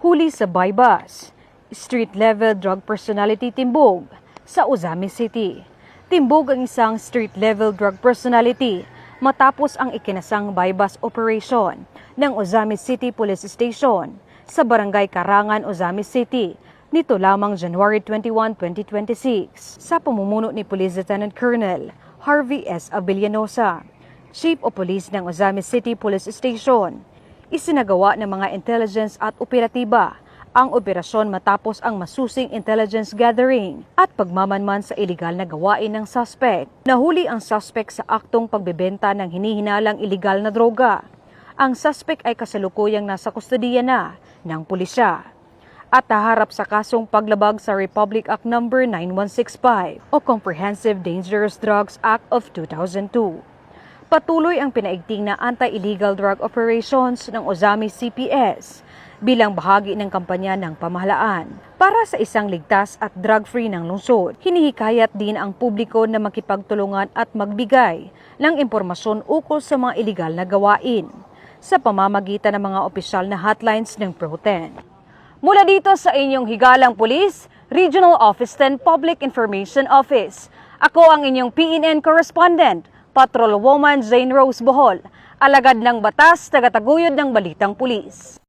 Huli sa bypass. Street-level drug personality timbog sa Ozami City. Timbog ang isang street-level drug personality matapos ang ikinasang bypass operation ng Ozami City Police Station sa Barangay Karangan, Ozami City nito lamang January 21, 2026 sa pamumuno ni Police Lieutenant Colonel Harvey S. Avellanosa, Chief of Police ng Ozami City Police Station. Isinagawa ng mga intelligence at operatiba ang operasyon matapos ang masusing intelligence gathering at pagmamanman sa iligal na gawain ng suspect. Nahuli ang suspect sa aktong pagbebenta ng hinihinalang iligal na droga. Ang suspect ay kasalukuyang nasa kustodiya na ng pulisya at naharap sa kasong paglabag sa Republic Act No. 9165 o Comprehensive Dangerous Drugs Act of 2002. Patuloy ang pinaigting na anti-illegal drug operations ng Ozami CPS bilang bahagi ng kampanya ng pamahalaan para sa isang ligtas at drug-free ng lungsod. Hinihikayat din ang publiko na makipagtulungan at magbigay ng impormasyon ukol sa mga iligal na gawain sa pamamagitan ng mga opisyal na hotlines ng Pro-10. Mula dito sa inyong higalang pulis, Regional Office 10 Public Information Office. Ako ang inyong PNN correspondent, Patrolwoman Jane Rose Bohol, alagad ng batas, tagataguyod ng Balitang Pulis.